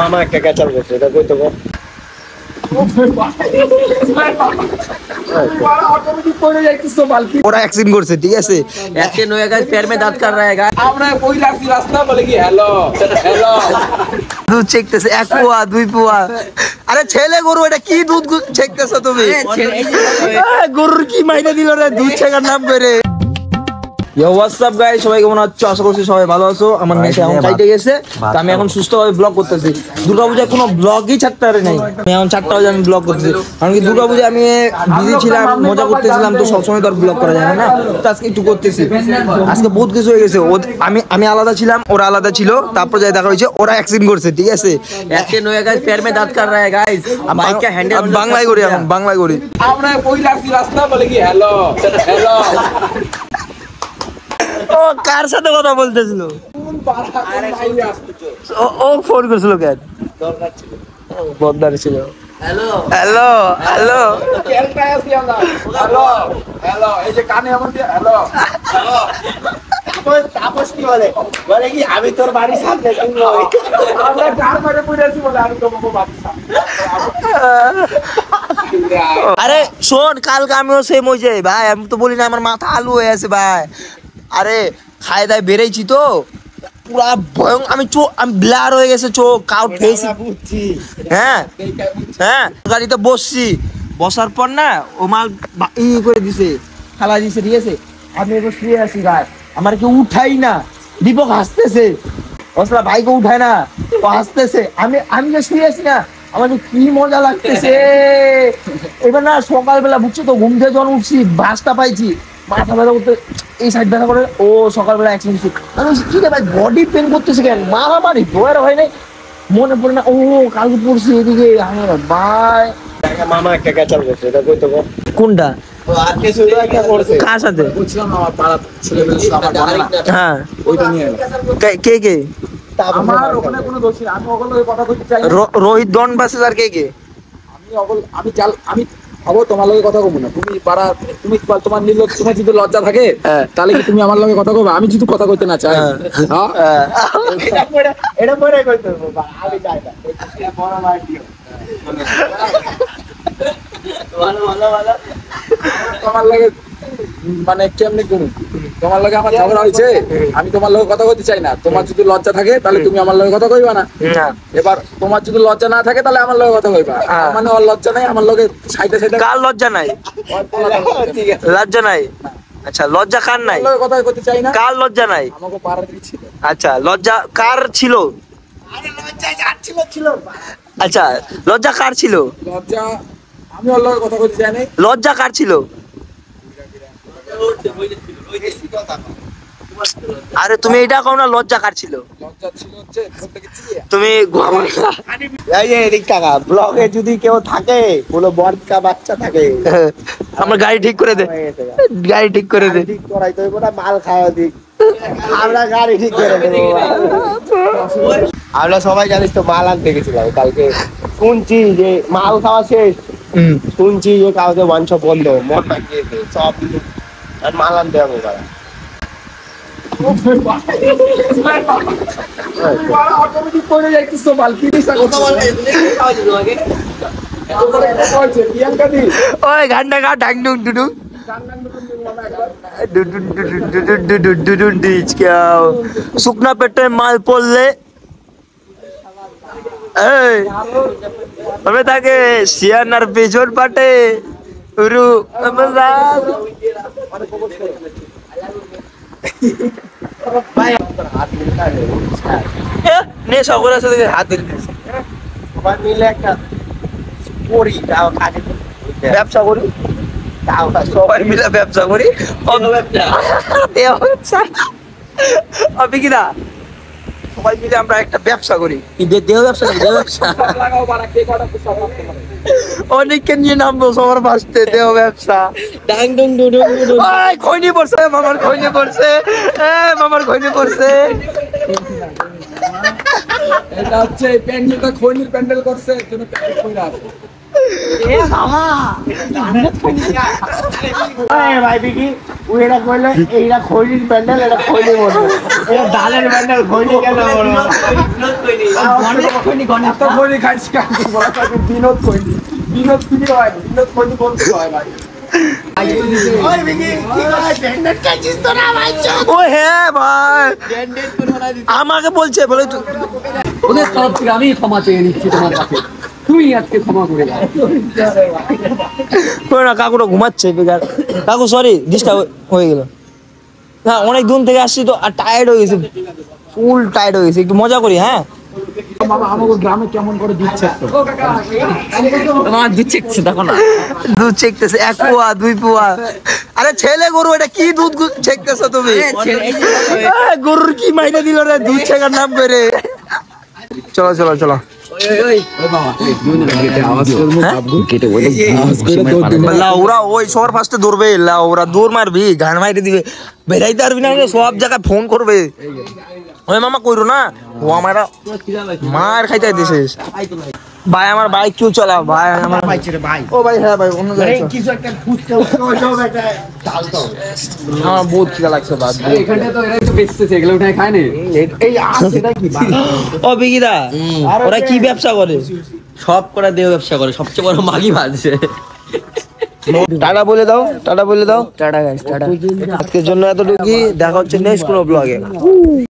মামা একটা ক্যাচাল করছে, এটা কই তো ওরা অ্যাক্সিডেंट করছে, ঠিক আছে? एक्सीडेंट होएगा गाइस, पैर में दर्द कर रहा है गाइस। আমরা কই রাখছি রাস্তা বলে কি হ্যালো হ্যালো দুধ ছেকতেছে, এক পোয়া দুই পোয়া। আরে ছেলে গরু, এটা কি দুধ ছেকতেছো তুমি? গরুর কি মাইনে দিল রে দুধ ছেকার নাম করে? ইয়ো হোয়াটসঅ্যাপ গাইস, সবাই কেমন আছো? আশা করছি সবাই ভালো আছো। আমার নেশা এখন কাইটে গেছে, তো আমি এখন সুস্থভাবে ব্লগ করতেছি। দুর্গাপূজায় কোনো ব্লগই ছাড়তে পারি নাই। আমি এখন 4টা বাজে আমি ব্লগ করতেছি, কারণ কি দুর্গাপূজায় আমি বিজি ছিলাম, মজা করতেছিলাম, তো সবসময় তো আর ব্লগ করা যায় না। তো আজকে একটু করতেছি। আজকে বহুত কিছু হয়ে গেছে। আমি আলাদা ছিলাম, ওরা আলাদা ছিল। তারপর যাই দেখা হয়েছে ওরা অ্যাক্সিডেंट করছে, ঠিক আছে? एक्सीडेंट होएगा गाइस, पैर में दर्द कर रहा है गाइस। बाइक का हैंडल বাংলায় করি, এখন বাংলায় করি। আমরা কই রাখছি রাস্তা বলে কি হ্যালো হ্যালো ও কার সাথে কথা বলতেছিল? ও ফোন করেছিল কেন? দরকার ছিল, বদদার ছিল। हेलो হ্যালো হ্যালো কেলটায় আছি আমরা। হ্যালো হ্যালো, এই যে কানে এমন দিয়ে হ্যালো হ্যালো। তাপস কি বলে? বলে কি আমি তোর বাড়ির সামনে কিনবো। আমরা কার মাঝে পড়ে আছি বলে আমি তোমাকে বাড়ির সামনে। আরে শোন, কালকে আমিও সেম হয়েছে ভাই। আমি তো বলি না আমার মাথা আলু হয়ে আছে ভাই। আরে খায় দায় বেড়েছি তো পুরা আমি ব্লার হয়ে গেছে চোখ, কাউ খেয়েছি। হ্যাঁ হ্যাঁ, গাড়িতে বসছি, বসার পর না ও মাল ই করে দিছে, খালা দিছে, ঠিক আছে? আমি এবার শুয়ে আছি গায়ে, আমার কেউ উঠাই না। দীপক হাসতেছে, ওসলা ভাইকে উঠায় না, ও হাসতেছে। আমি যে শুয়ে আছি না, আমার কি মজা লাগতেছে। এবার না সকালবেলা বুঝছো তো, ঘুম থেকে যখন উঠছি, বাসটা পাইছি, মাথা ব্যথা করতে, এই সাইড ব্যথা করে। ও সকালবেলা অ্যাক্সিডেন্ট হচ্ছে। আমি কি রে ভাই, বডি পেন করতেছে কেন? মারামারি দোয়ার হয় নাই, মনে পড়ে না। ও কালকে পড়ছি এদিকে। ভাই মামা একটা ক্যাচাল করছে, এটা কই তো কোনটা? কার সাথে? বুঝলাম আমার পাড়া ছেলেমেয়ে ছিল, আমার বলে না। হ্যাঁ, ওইটা নিয়ে কে কে? আমার ওখানে কোনো দোষ নেই, আমি ওগুলো কথা কইতে চাই না। রোহিত ডন বাসে আর কে কে? আমি হবো তোমার লগে কথা কইব না। তুমি পাড়া, তুমি তোমার তোমার যদি লজ্জা থাকে তাহলে কি তুমি আমার লগে কথা কইবা? আমি যদি কথা কইতে না চাই, হ্যাঁ এটা পরে কইতে হবে, আমি চাই না। এটা বড় মার দিও। ভালো তোমার লগে মানে কেমনে করুন? তোমার লগে আমার ঝগড়া হয়েছে, আমি তোমার লগে কথা কইতে চাই না। তোমার যদি লজ্জা থাকে তাহলে তুমি আমার লগে কথা কইবা না। এবার তোমার যদি লজ্জা না থাকে তাহলে আমার লগে কথা কইবা। মানে ওর লজ্জা নাই, আমার লগে সাইডে সাইডে। কার লজ্জা নাই? ঠিক আছে, লজ্জা নাই। আচ্ছা, লজ্জা কার নাই? লগে কথা কইতে চাই না। কার লজ্জা নাই? আমাকে পাড়ার ছিল। আচ্ছা, লজ্জা কার ছিল? আরে লজ্জা যার ছিল। আচ্ছা, লজ্জা কার ছিল? লজ্জা আমি ওর লগে কথা কইতে চাই না। লজ্জা কার ছিল? আরে তুমি এটা কও না, লজ্জা কার ছিল? লজ্জা ছিল হচ্ছে বলতে গেছি তুমি ব্লগে যদি কেউ থাকে, বলো বড়কা বাচ্চা থাকে, আমার গাড়ি ঠিক করে দে, গাড়ি ঠিক করে দে। ঠিক করাইতে হইব না, মাল খাওয়া দিক, আমরা গাড়ি ঠিক করে দেব। আমরা সবাই জানিস তো, মাল আনতে গেছিলাম কালকে। শুনছি যে মাল খাওয়া শেষ, শুনছি যে কাউকে ওয়ান শপ বন্ধ, মনটা গিয়েছে সব আর মাল আনতে হবে। ওই গানটা গা, ডাং ডুং ডুডু শুকনা পেটে মাল পড়লে আমি তাকে শিয়ানার পেছন পাটে সকলের সাথে হাত সবাই মিলে একটা করি, ব্যবসা করি, সবাই মিলে ব্যবসা করি, হবে কিনা? সবাই মিলে আমরা একটা ব্যবসা করি। দেহ ব্যবসা, দেহ ব্যবসা অনেককে নিয়ে নামবো সবার ফার্স্টে। দেহ ব্যবসা, ডাং ডুং ডুডু খৈনি পড়ছে, মামার খৈনি পড়ছে, মামার খৈনি পড়ছে। এটা হচ্ছে প্যান্ডেলটা খৈনির প্যান্ডেল করছে, এর জন্য প্যান্ডেল কইরা আছে। ভাই বিকি ওইটা কইলো এইটা খৈলির প্যান্ডেল, এটা খৈলি বড়, এটা ডালের প্যান্ডেল, খৈলি কেন বড়? এত খৈনি খাইছি কাকে বলা থাকে বিনোদ খৈনি, বিনোদ খুঁজে হয় না, বিনোদ খৈনি বলতে হয় ভাই। ও হ্যাঁ ভাই, আমাকে বলছে বলে ওদের তরফ থেকে আমি ক্ষমা চেয়ে নিচ্ছি তোমার কাছে, তুমি আজকে ক্ষমা করে দাও। না কাকুটা ঘুমাচ্ছে বেকার। কাকু সরি ডিস্টার্ব হয়ে গেল। না অনেক দূর থেকে আসছি তো আর টায়ার্ড হয়ে গেছে, ফুল টায়ার্ড হয়ে গেছে, একটু মজা করি। হ্যাঁ বাবা আমাকে গ্রামে কেমন করে দিচ্ছে তো তোমার দুধ চেকছে দেখো না, দুধ চেকতেছে 1 পোয়া 2 পোয়া। আরে ছেলে গরু, এটা কি দুধ চেকতেছো তুমি? গরুর কি মাইনে দিল রে দুধ ছেকার নাম করে? চলো চলো চলো, ওরা ওই সবার ফার্স্টে দৌড়বে, ওরা দৌড় মারবি, গান মাইরে দিবে, বেরাইতে পারবি না, সব জায়গায় ফোন করবে। ওই মামা কইরো না, ও আমার মার খাইতে দিছে ভাই। আমার বাইক কেউ চালা ভাই, আমার ও ভাই, হ্যাঁ ভাই অন্য জায়গায় কিছু একটা আমার বহুত খিদা লাগছে বাদ। এখানটা তো এরাই তো বেচতেছে, এগুলো উঠে খায় না। এই আছে নাকি? ও বিকিদা ওরা কি ব্যবসা করে? সব করা দেহ ব্যবসা করে, সবচেয়ে বড় মাগি বাজছে। টাটা বলে দাও, টাটা বলে দাও। Tata guys, tata. আজকের জন্য এতটুকুই, দেখা হচ্ছে নেক্সট কোনো ব্লগে।